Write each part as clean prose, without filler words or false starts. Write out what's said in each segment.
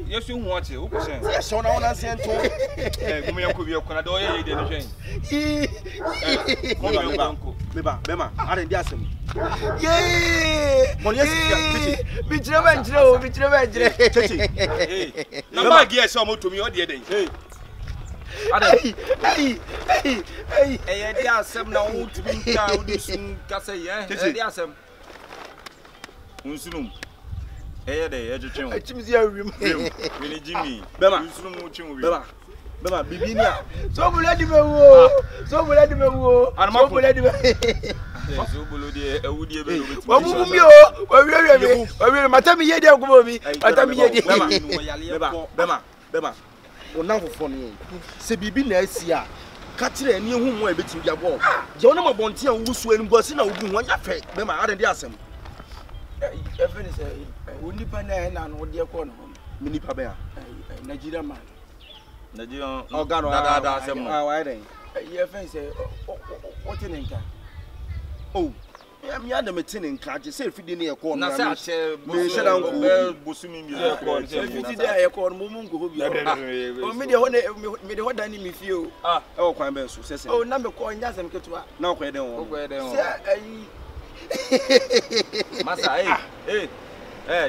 Yes, you watch it. Yes, so now I sent to Bema, I didn't ask him. Yay! No, my dear, some to me all the day. Hey, there are some now to be down this Cassay, Yasam. Unsunum. Hey, they educate me. Jimmy, Bema, Bema, Bibinia. So will let him go. So will let him go. And my will let him go. So will you be able to Matami Yedi Gobi, Matami Yedi, Bema, or now for me. Say Bibina, Sia, Catcher, and you whom were between your wall. Jonah Bontia, who swim was in a woman, one affair. Bema, I didn't ask him. Undi pana na no de ko no mini pa be a Nigeria man Nigeria organ da asem ah why then ye fen say what in nka oh me adam tin nka je say fidi ne ye ko no na say me sheda nko bosumi mi ye ko no say fidi da ye ko no mo nko bi o me de ho me de ho da ni mi fie o ah e wo kwan be so say oh na me ko nya asem ketua na ko ye den wo say Masa, hey,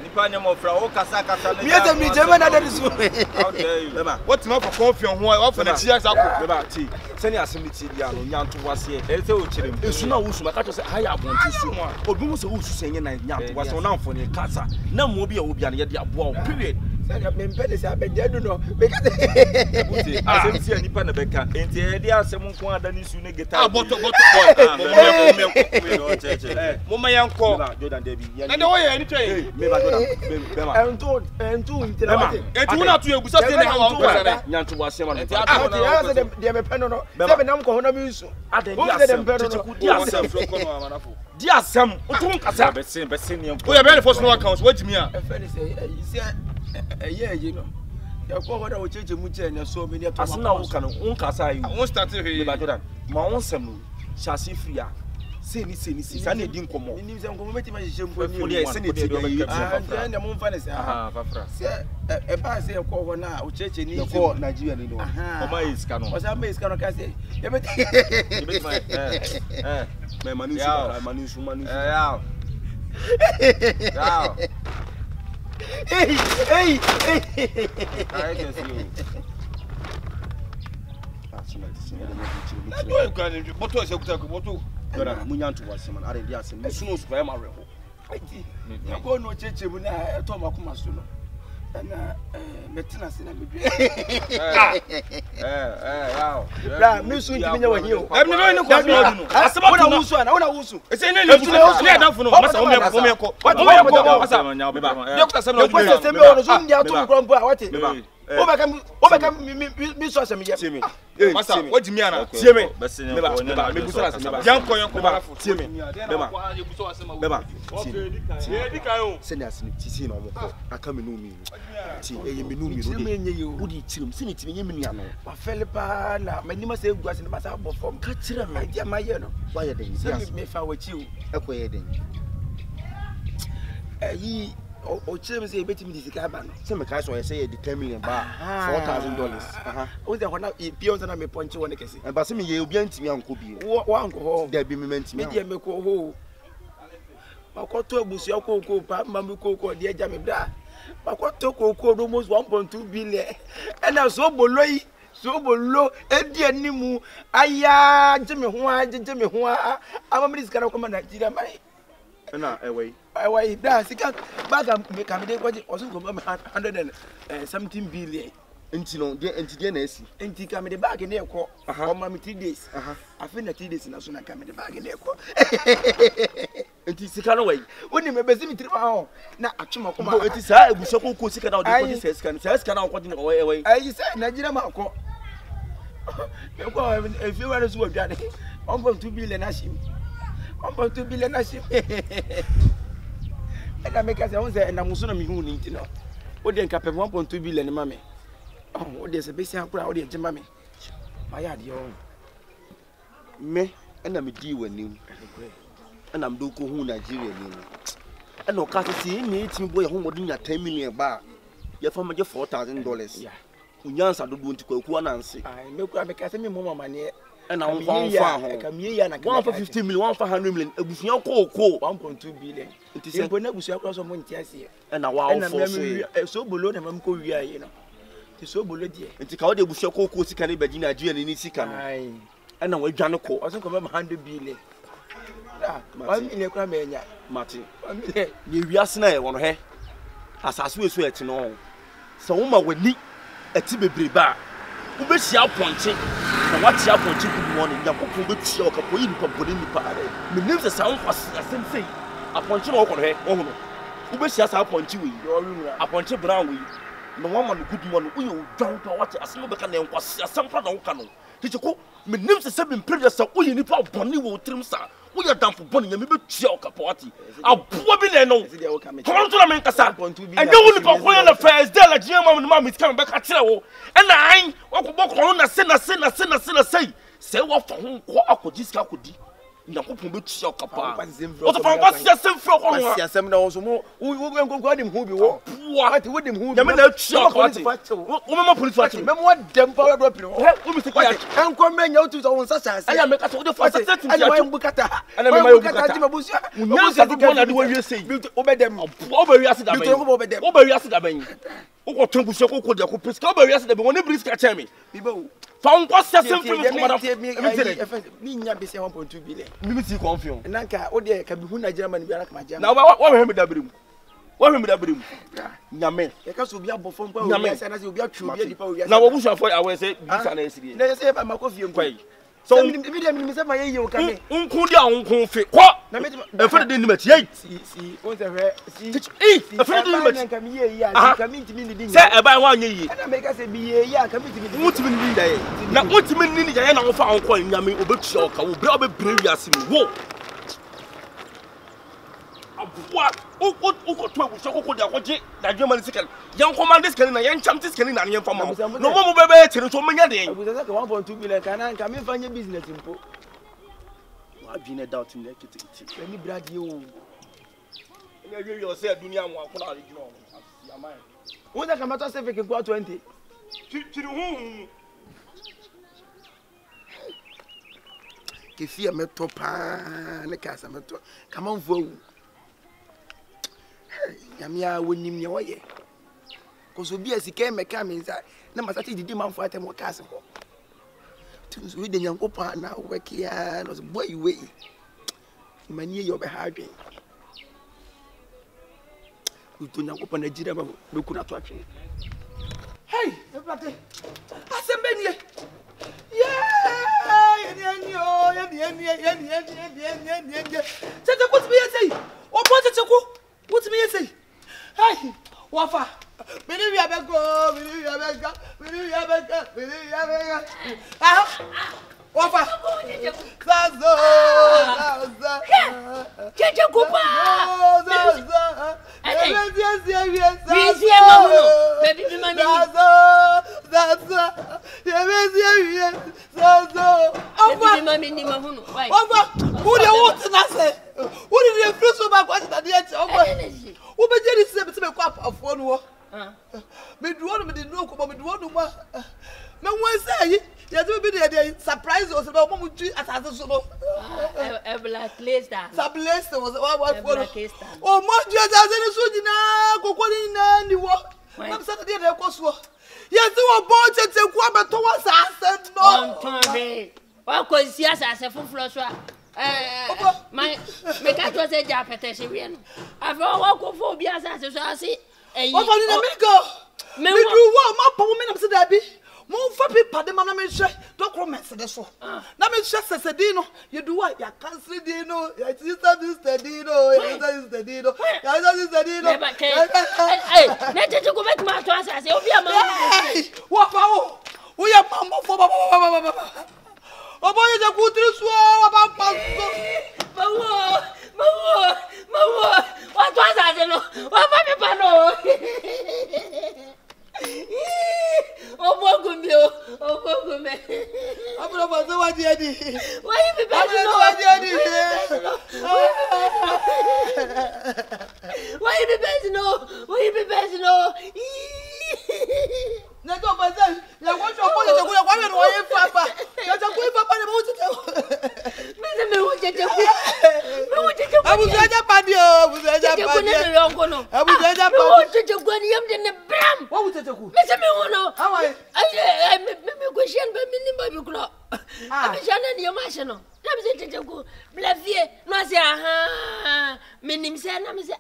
nipa nyamo fra o kasa le. Miete mi jema na dey so. How dare you? Bema, what ma for confiance ho, what for na tia sako. Bema, ti. Seni asem ti dia no nyanto wase e. E se o chirem. Esu na wusu maka to se haya abonti su. Obi mu se wusu senye na nyanto wase na mfo ne kasa. Na mo bi a obi an ye de aboa period. Me mpede se abejadu no. Because asem ti nipa na beka. Enti e de asem nko ada ni su ne geta. Ah, boto boy. Mo yanko. Jordan Debi. Na de wo ye ni twa. Bema entu intela. Etu na to egusa se ne ha wo kwara. Nyanto wase ma no. Ati se de me peno no. Se be nam ko hono mi nsu. Aden dia se peno no. Dia se fro ko no amanafo. Dia sem otum kasa be sen ne nko. Wo ye be force no accounts wajimi a. E fe ni se ye no. Ya ko hoda wo cheche mu che ne so me ne to. Asina wo kan won kasa yi. Won start he. Ba Jordan. Ma won sem no. Chassis free a. Seni sa na di nkomo ni se nkomo beti ma hihye mpo ni o de se ne ti do yi ah na mo mfa ne se ah fafra se e ba se ko ho na o cheche ni ko Nigeria ni do o ma iska no o sa ma iska no ka se ye beti me manusu ya hey ai que se na do kan ni boto se kuta ko boto Jordan munyanto wase man are dia asem suno so fa ma reho ayi ya go no cheche mu na to makoma so no na metina se na bedwe yawo bra mi su ntimi nya wahi o em no ni ko no asema na wusu ana una wusu ese ne ni wusu ne adafo no masa o me ko masa de ko asem na o se me o no so ndia to nkrompo a wate o baka mi so asem ye masa wajimi ana tie me me busara asem ba yanko marafo tie me bema tie dikayo se ni asem tisi na omko aka me no mi ti eye me no mi de wo di tirim se ni timi nye me nua no wa felipa na manima se egu asem masa bo fom ka kire me dia maye no wa ye den se me fa wachi o ekoye den yi o cheme say betimi disika ba no se me ka so ye say ye determine ba $4,000 o ze hona pion na me ponche wona kese ba se me ye obi antimi anko bi wo anko ho da bi me mantimi me dia me ko ho makoto ebusu akoko pa mami koko de eja me bra makoto koko almost 1.2 billion and so boloi so bolo edi animu aya jeme ho ama me sika na ko ma Nigeria mai na ewei da sika baga me ka me de kwaje osun ko ma 117 billion enti no de na esi enti ka me de bag na ekọ o ma me 3 days afi na 3 days na so na ka me de bag na ekọ enti sika no wei woni me bezi mi trima ho na atwema ko ma enti sa ebuso ko sika na o de ko se sika na o ko de o ewei ayi se Nigeria ma ko me ko e fi wa no so wadade 1.2 billion na shim 1.2 billion na shim ena me ka se on se na muso na mi hu ni ntino o de nka pe 1.2 billion ma me o de se be si akura o de jema me ma ya de o me ena me di wanim ena me do ko hu Nigeria ni ena o ka se ni tim boy ho modun ya 10 million ba ya fa ma je $4,000 ya unyansa do nti kwaku ananse ai me kura me ka se me mo mama ne ena won fa ho ka me ya na ka 150 million 100 million ebusuan ko 1.2 billion nti se mbo na ebusuan ko so mo nti ase ena wa ofo so bolo na mam ko wi aye no ti so bolo die nti ka wo de ebusuan ko sika ne baji Nigeria ni sika no ai ena wa dwane ko o so ko ma 100 billion wa mi le kura me nya mate ye wiase na ye wono he asase we so eti no so wo ma wani eti bebre ba wo be hia ponche na wati aponche kudu woni yakopon be tua okapo yi nipa boni nipa me nim se sa nkwase asem sei aponche no wo he wo hu no wo be hia sa aponche we aponche brown we no wo ma no kudu woni wo ye odwan pa wati asem be ka na nkwase asem pa na wo ka no tete ko me nim se se be mpre sa wo ye nipa boni wo trim sa wo ye damfo boni nya me be tua okapo wati aboa bi na no ko to na men kasa enye wo nipa ko ya na first day la jema no ma me tika be ka kire wo ena an wo ko boko na se sei se wo fa ho ko akodi sika akodi nyakopon be tua okapa o to fa ko sia sem fro ko no sia sem na wo so mo wo nkonko adim hu bi wo ati wo dim hu ya me na tua okapa wo me ma police fati me mo dem pa we pino wo me se ya enko me nya utu so won sa sa aya me ka so de fa sa ti ya bukata ana me ma yo bukata ti mabusia unya do bona de wo wie sei wo be dem wo be wi ase da ben wo be wi ase da ben wo ko tun busia ko de ko pesika wo be wi ase da ben woni briska chemi bibo fa nko sia sem fro me ko madam mi nya be 1.2 billion mi ti confusion nanka o de ka bi hu Nigeria man bi ara ka majam na wa hwe me da berem wa hwe me da berem nyame e ka so bi abofo mpa o bi na se obi atwe obi adipa o bi na wo busu afo awe se bisa na esiri na se ba makofie mkwai so mi se ma ye o ka me nkun dia nkun fe ko na me e fa de nimati yi si o se hwe si e fa de nimati ka mi ye ya ka mi ntimi ni din se e ba wa anye yi na me ka se bi ye ya ka mi ntimi ni mutimi ni da ye na mutimi ni da ye na wo fa anko nyame obetua oka wo bra obebre wiase mi wo abua o ko to ebuso ko de akoje da dwema ni sikani yan command sikani na yan cham sikani na yan fama no mo bebe tiri so menya de abuza ka 1.2 billion kana nka me fanye business mpo wa dwene doubt ni ekiti ni bradi o ni ye yo se dunia mo akona region o ya mai wo da kama to se fake kwa 20 tiri hu ke fia meto pa ne kasa meto kama mvo yamia wonim ne woye ko so bia sika meka me nsa na masati didi manfo atem kasa ko tinso we de nyankopon na wekia no so boy we mani ye obe ha adwen uto nyankopon na gira ba be kuna to atwe hey ebate asembe nie Tete what me say? O po tete ko? What me say? Hey, wafa. Mini wi abego. Ah. Wafa. Zazo. Cheche kupa. Zazo. Baby mami. Zazo. Baby mami ni mahunu. Wafa. Who dey want na say? Who dey free so back what that yet? Who be dey say me kwa afo no. Me duo me dey no ko me duo no ma. Me wan say ya do be dey surprise us about mo twi asase so no. A black place that. Sa place was what for. Black place. Oh mo twi asase no so nyina kokori na ni wo. I'm saying the Cosmo. Yes, you are born to take one, but towards us. No, what was yes as a full flush? My cat was a Japanese. I've all phobia as I see. What for the amigo? Me do what my woman of the Debbie. More for people, the man I say, don't comment for this one. Now, me just as a dino, you do what? You can't see Dino, your sister is the Dino, your sister is the Dino, your sister is the Dino. Hey, let you go back to my class. I say, oh, yeah, man. What power? We are Mamma for Baba. Oh, boy, is a good swallow about Papa. Mama, what was I? What oh, Bogumio. I'm not so what you did. Why you be bad? Why you be bad? Why you be bad? No, but then you want your boy to go away and why Papa? You're a good Papa. I was a patio. I was a patio. What was it? Mr. Mono, how I maybe question by minimum club. I'm Shannon, your national. I'm saying to go. Blavier, Nasia, Minim San, I'm saying,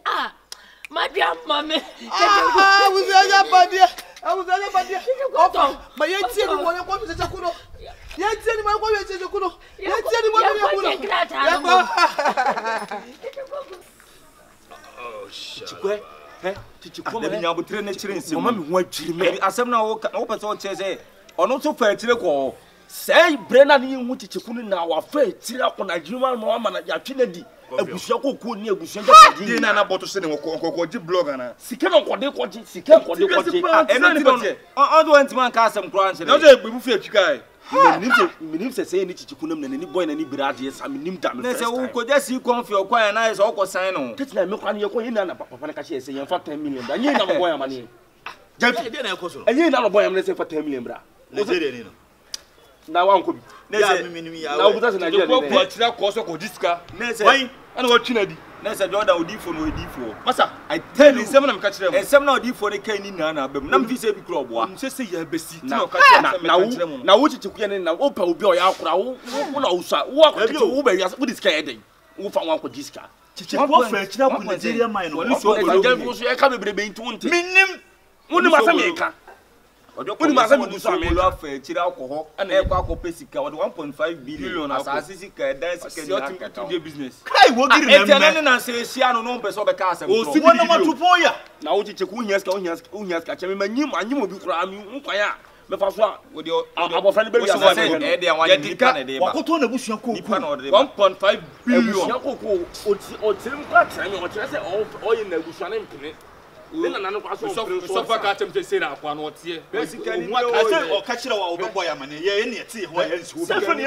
my dear mammy. I was a patio. I was a patio. My young children want to go to the Jacuno. Yes, anyone want to go to Jacuno. Yes, anyone want to go. Oh, shit. Let me out train the Mamma, what you made. As some now open so chase. Or not so fair to the call. Say, Brennan, which you couldn't now afraid. See up on a German woman at Yatinadi. A Bushako could near Bushaka. Dinner about to send a blogger. Sikano, what they want, Sikano, what they want, and I don't want custom grants. No, we feel guy. Minim say any chikunum and any boy and any bradies. I mean, let's say, who could just see come for your choir and eyes or sign on. That's not milk on your coin and a papa saying for 10 million. And you know, boy, money. And you know, boy, I'm let's say for 10 million. Now, Uncle, now doesn't what cost of this car. Why? And what Chinadi? Nessa Jordan would for no D4. Massa, I tell you, some of them catch them, and some now D4 the cane in Nana, but none of these every club. One says, you best now, what you can now open will be our crowd. Walk with Uber with his carrying. Who found one for this car? What French now with Nigeria mine? I can't be 20. Minim, what do America? What must I do? Some love for alcohol and alcohol pesica with 1.5 billion as I see dance business. I will give you an say, Siano no person of the castle. Oh, 1 number 2 for ya. Now, what you catch me, and you will be crying. The first one with your friend, 1.5 billion or 10 bucks. I know all in the Bushan. Then another suffer catch to say that one what's here. Basically, what I say or catch our boy, I mean, yeah, any tea, why else who let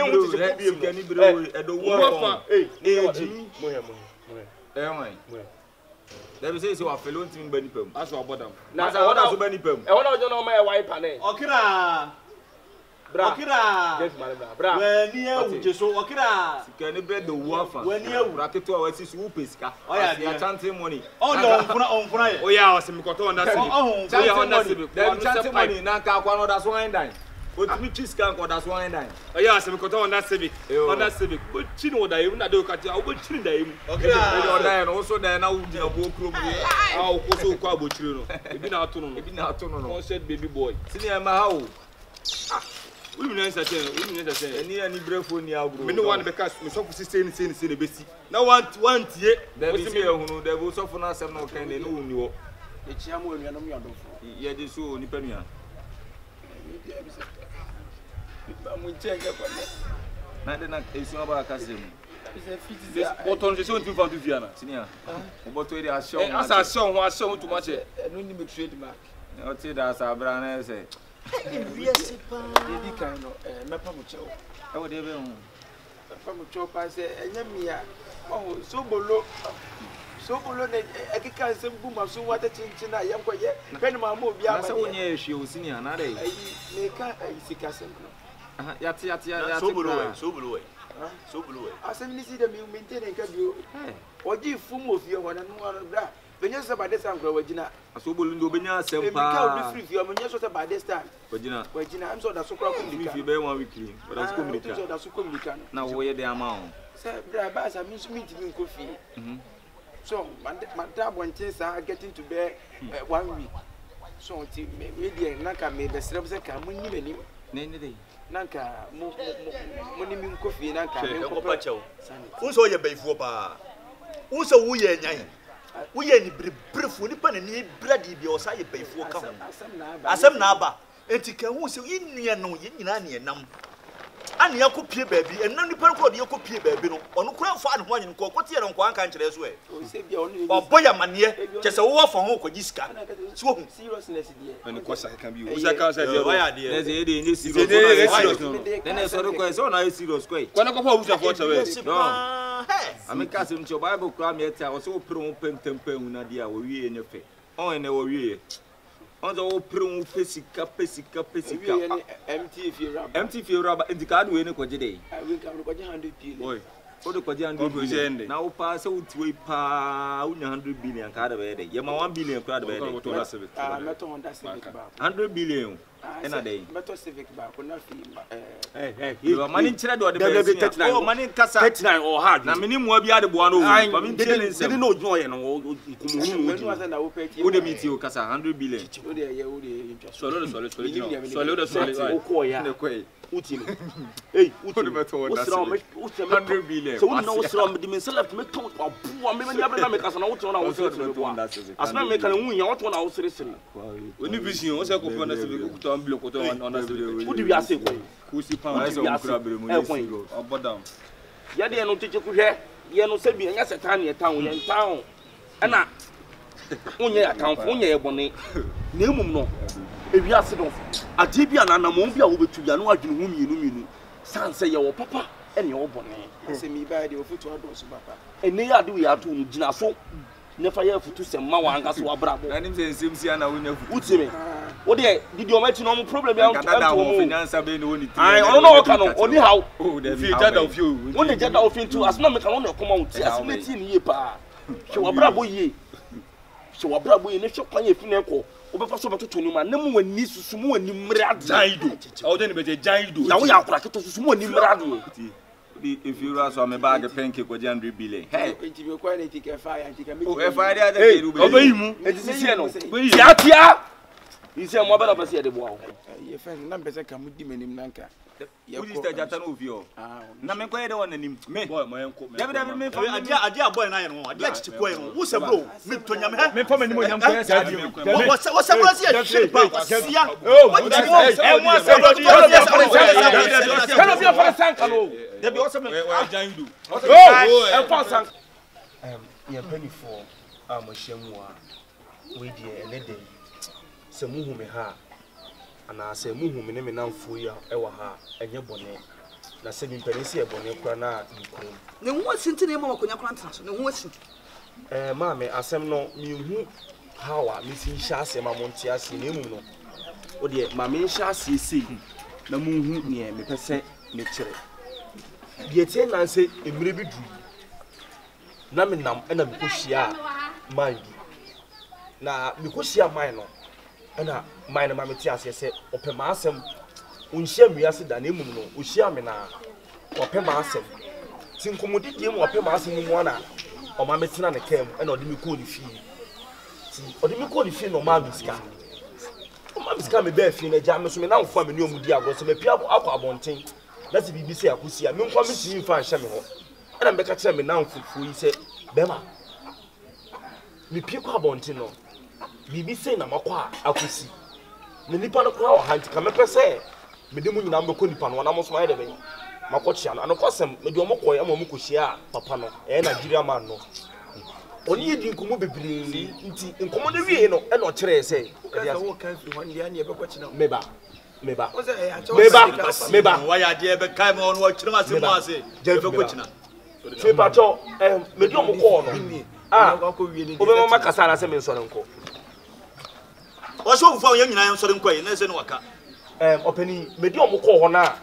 me say so a fellow team Benipum. That's our bottom. Now, what else Benipum? I want to know my wife and Okira. Okira. Yes, madam. When you just so Okira. Can you bread the wafer? When you racket to our sister Upiska. Oh, yeah, you are chanting money. Oh, no, on Friday. Oh, yeah, I was in Coton. Oh, chanting money. Naka, one that's wine dine. But which is can't go that's wine dine. Oh, yeah, some Coton on that civic. On that civic. But Chino, I even do cut out with Chino. Okay, also then I would have woke room. I'll also call Chino. Maybe not to know. Maybe not to know. Said baby boy. See, I'm a how. We will answer. Any brave phone now. We no one because we so saying the best. Now want ye. There is here who there was so for us no kind they know you. The chairman we are no me adofo. Ye dey so ni panu ya. We check up. Na dey na esu aba akasem. This button is so too far to Viana. Senior. But we are sure. As I saw too much. No need me trade mark. I say that Sabrina say. Yes, baby, kind of Mapamucho. I would ever Mapamucho. I say, oh, so below. So below, I can't say, boom, so what a chin, I am quite yet. When my move, yes, she was senior, not a make a sick assembly. Yat, so below. I said, you see them, you maintain a cabin. Or give full of your one and one of that. Benya say by this time grow wagina. Aso bolundo benya sempa. Emika free fi o menya so say by this time. Wagina. I'm so that so kra communicate. Free be 1 weekly. But that's communicate. So that so communicate. Na wo ye dey amount. Say bra ba sa me meet me ko fi. So my dad went getting to bed 1 week. So until me dey naka me be srem say ka munni mani. Ne dey. Nanka money min coffee nanka me ko pa chew unso ye baifuo pa unso wo ye nyan wo ye ni brefo ni pa na ni bradi bi o sa ye baifuo ka ho asem na aba enti ka hu se innua no ye nyina ne nam ane ya kopie baabi enna ni pa ko de ye kopie baabi no ono kura fa ne ho anyin ko tie no kwa nka nkire so e o boya mane che se wo fa ho ko giska so hu seriousness die ani ko sa kan bi wo sa kan sa de why ade na ze de ni serious then so ko so na serious ko kwa na ko fa wusa fo chewe ameka se mcho bible kura me tia o so pro pentempen na dia wo wie ne fe on ne wo wie on zo pro pesika MT if you raba indicado we ne ko jide we can ko 100 billion oi o de ko 100 billion na o pa se utwe pa unya 100 billion ka da be de ye ma 1 billion ka da be de meto Honda Civic ba 100 billion ena dey meto Civic ba ko na fi you mani chire do de be o mani kasa 39 or hard na mini mo bia de boa no ba mi tire ni nsem no ojo ye no nkumuhunu o de mi ti o kasa 100 billion o de ye o de solo o ko ya ne ko uti hey uti $100 billion so no so me di select me to abu me nya be na me kasa na uti na wo so asna me kan hu nya wo to na wo sere sere oni vision o se ko Honda Civic ko to ambilo ko to Honda Civic udi wi ase ko ku si pa ma se o kura bere mu ni obodam ya de no tete ku hwe ye no se bi nya setan ye tan wo ye tan na unya ya tan fo unya ye bone na emum no ewi ase no ade bia na mo bia wo betu ya no adwene hu mienu sanse ye wo papa ene wo bone se mi ba de ofutu ado so papa ene ya de we ato no gina so ne fa ye futu se ma wanga so abrabo na nim se nsem sia na wonya futu utime wo de didi o mati no mo problem ya nto mo finance be no ni ai ono no ka no oni how fi jada of you won de jada of into as no me ka no koma uti as me ti ni ye pa se wo abrabo ye ne hwe kwanye fi ne ko obefa so beto tonu ma na mu wani susu mu wani mrade jaido awde ni beje jaido na wo ya akura keto susu mu wani mrade if you ras on me bag penke ko 100 billion hey enti be kwa na tika fire tika me o fire dey dey do be obayimu enti sisi no tia isi mo ba na pese de boa ye fen na pese ka mu di manim nanka ye ko sta jata no ofio na me ko ye de wonanim me boy mo yenko david me fa ade boy na ye no ade chichi ko ye no wo se bro me to nyam he me fa manim nyam ko ye sa di wo se bro se ye shit ba sia Debi o se me jandu e fa san ye penifo amahyiamu a we die ene dey se muhu me ha ana se muhu me ne me namfo ya e wa ha enye bone na se bi mpanisi e bone kura na ikuru ne hu asinti ne ma makonya kura ntana so ne hu asi ma me asem no mi hu hawa mi sin hya asem amonti ase ne mu no o de ma me hya ase sei na mu hu ne me pese me kire die tie na se emire bi du na me nam na me ko hia man na me ko hia man no na man na ma me ti ase se opema asem unhia miase da na emum no o hia me na opema asem tin komodi die mu opema asem mu na o ma me tina ne kem na odi me ko ni fi ti odi me ko ni fi no ma miska o ma miska me be fi na ja me so me na mfa me ni omudi ago so me pia akọ abonten na ti bibi se akosia me nkwa me ti mfa nhya me ho na me ka kire me na mfufu yi se bema me pia kwa abonten no bibi se na makwa akosi ne nipa no kwa hanti ka me pese me de mu nyina mbeko nipa no na mo so ma ye de ben makochia no anokosem me de omokoy ama omokohia papa no Nigeria man no oni edi nkomo bebre nti nkomo de wie no e no kire se wo kan fi hon dia ne be ko china meba wa ya de be kai mo no kire ma se mo ase je be ko china fe pato me de omoko no obe mama kasa na se me nsore nko o so fu fa nyina nsore nko ye na se no waka openi me de omoko ho na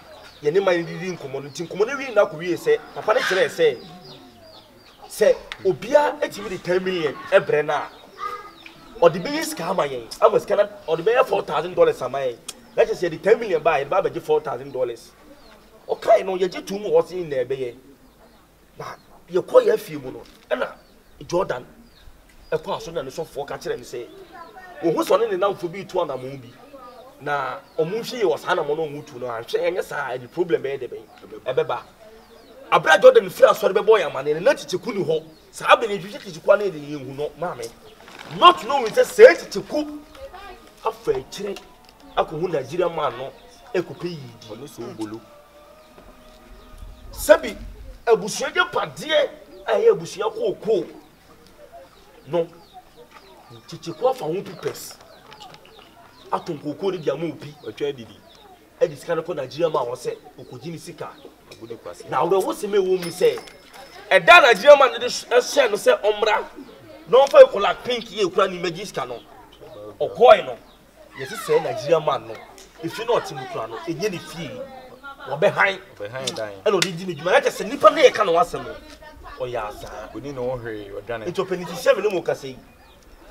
ye ne man didi nkomo no nti nkomo na wi na ko wi se papa ne kire se obia etimi de 10 million ebre na or the biggest scammer yen I was cannot or the bear $4,000 am I let's just say the 10 million buy Baba $4,000 okay no you just 2 more in there be but you call your few no and Jordan a person and so for catcher and say who's on in now for be 2 and movie na omunhye was hana mono mutu no ahwe enye saa the problem be de be ebeba abra Jordan fira so de be boy amane na chichiku ni ho saa be ni chichiku na de yehu no maame not knowing say chichiku afa chire akohu Nigeria man no ekupe yi ono so bolu sabi abusuye pade aye abusuye kokko no chichiku afa hu pipes aton kokko ni dia mopi otwa didi e di sika no ko Nigeria man wo se okogini sika agudi kwase na wo se me wo mi se e da Nigeria man de share no se omra no fa ko la pink ye kura ni magiska no okoi no ye se Nigeria man no if you not in kura no enye ni fie wo behind dan e no di ni djuma na se nipa na ye ka no wasem o ya za oni no wo hwe o dwane it open 7 no mo ka sei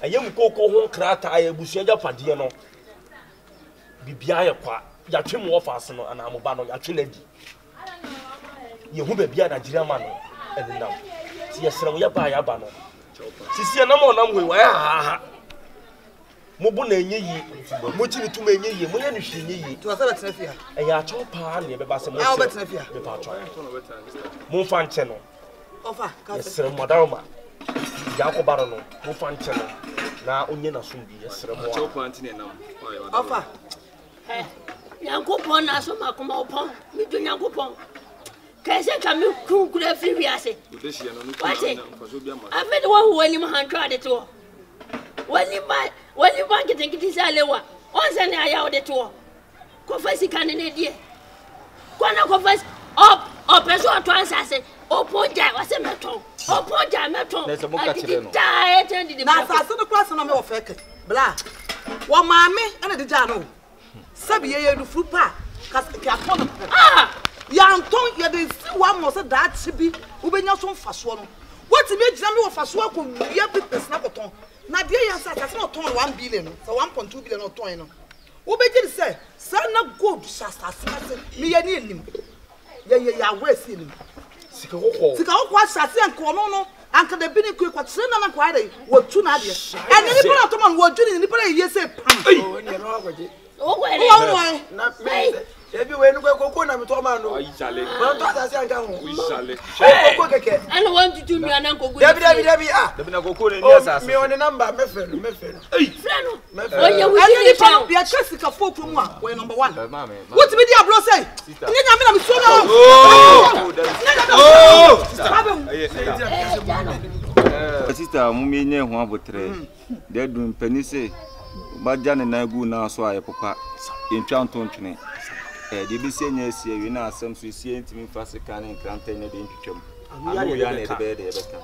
ayem kokko ho krata ayebusu japade no bibia ye kwa ya twem wo faase no ana amoba no ya twe na di ye hu bibia Nigeria man no enna ti yesra wo ya ba no sisi na mo nam hwe wa ha mo bu na enye yi mo chi ni tuma enye yi mo ye ni hwe enye yi to asa betena fia e ya cho pa na be ba se mo a betena fia be pa cho mo fa nche no ofa ka yesra mo daroma ya ko baro no mo fa nche no na onye na so bi yesra mo cho pa ntine nam ofa Yankopon na so makoma opon mi do Yankopon kese ka mi kunkura firi wiase udehia no no wate mfaso bia ma afede wo hu wani mahantwa de to wani ba kitikiti salewa onse ne aya de to ko fasi kan ne die kwana ko fasi op peso to ansase opoja wase meton opoja meton na se mo ka kire no na asase no kwase no me wo feke bla wo maame ene de ja no sabi ye du frupa ka akon yanton ye de si wa mo se da chibi ubenya so mfaso no wati me gina me wo faso ko ye business na koton na de ya sa ka se no ton 1 billion so 1.2 billion no ton no ubeji se na gold shasta se me ye ni enim ye ya we si enim sika kokko asase anko no anka de bini ku kwatre na kwa de wo tu na de ene ni pona to man wo dwuni ni pona ye se pam o ni no agwaje o kwere na me ebi we nu kokko na me to ma no Ayi man to asase anka ho Uishale. kokko keke ana want to nu ana kogu Dabi Dabi na kokko ni asase me on the number me fe no frano me fe oye we ene ni ni pona town bia chesika fo promu a we number 1 mama what me di abro say ni nya me na me so no sister mummy nye ho abotre de dun penise ba jane na gu na so aye papa entwa ntontwene de bi se nya sie wi na asem so sie ntimi fase kan nkranta ne de ntwetwam anu ya na de be de beka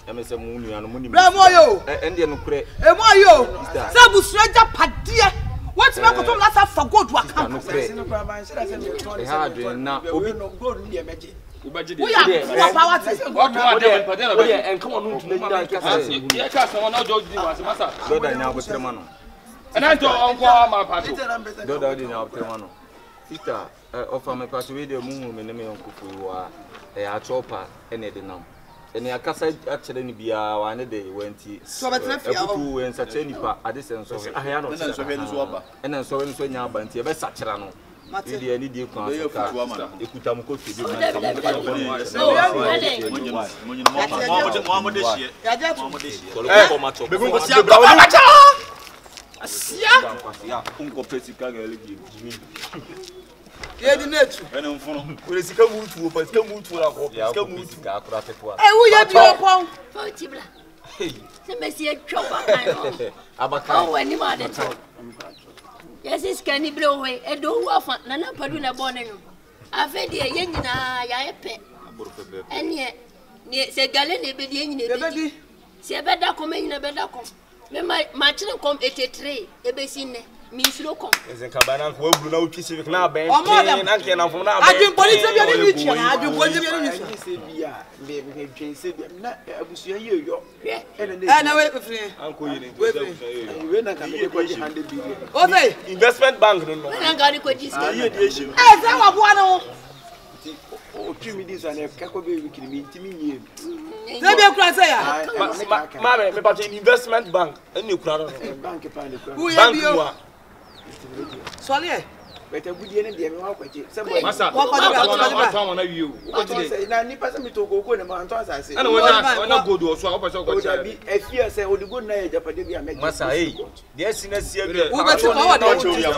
emese mu nua no mu ni bra mo yo ende no kure mo yo sabu suraja padie what me ko to na sa for god wa kan sino kwa ban se se me to ha adwen na obi no gold ni e meje ubaji we are power to and come on to the kasa ya kasa wana jo di wa se masa do da nya abotre ma no ana to onko ma pato do da di nya abotre ma no sister offer me pass we de mu me ne me onkufu wa a chopa ene de nam ene akasa akere ni bia wa ne de wanti so betre fia o wen sa cheni pa ade senso ahia no na so be ni so oba ene so we ni so nya aba nti e be sakira no idi ani di kwa so ekuta mu ko fi bi asia unko pesika gele gi ye di netu ene mfuno we sika mutu pa sika mutu la ko sika mutu ga akura tetua wo ye bi opon Fotibla. Se mesi etwa bakan. abaka O wani ma de to. Yes is can ibre we e do hu afa na na padu na bo na nyu. Afa de ye nyina ya epe. Ene ne se gale ne be de nyina be di. Se be da ko me nyina be da ko. Me ma chire kom 83 e be sinne. Minsuro kom. Ese kabana ko ebru na utwi civic na ben. Na nke na fom na ben. Adwin police bi ani ni tia, adwin police bi ani ni tia. Se bia me twen se bia na abusua ye yo. Na we free. Anko yire. We na ka me ko ji 100 billion. O say investment bank no. Na ga ni ko ji ska. Ye die hye. Say wa boa no. O tumi dis an e ka ko be wikiri mi ntimi nye. Say be kura say ya. Ma me pa investment bank eni kura no. Bank pa ne kura. Who ye bio? Solie. Bete gudie ne de me wa kwache. Se boy. Masa. Wa na wiu. Ko ti na ni pasa mi to koko ne ma anto asase. Ana wona gold o so a opese ko cha. Bi e fia se odigo na ye japade bi amege. Masa eh. De sina sia bi. Wo beti ko wa de.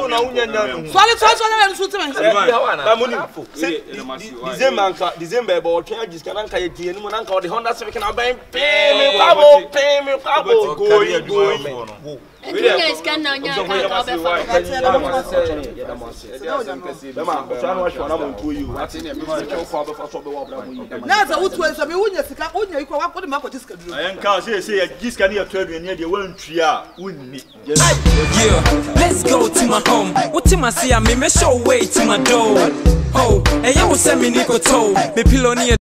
Na unya nya no. Solie na nsu teme. Na muni. December bo twa agiska na nka ye tie ni mo na nka o de Honda Civic na ben pay me kwabo. Go. Enya iska na nya ka be fa. Na za wutu eso me wunya sika wunya iko wa kodi mako jiska duro. Ayenka say ya jiska ni ya to aduane de wantria wunni. Yeah, let's go to my home. What to my see me show way to my door. Oh, and you will send me Nico toe. Me pillow near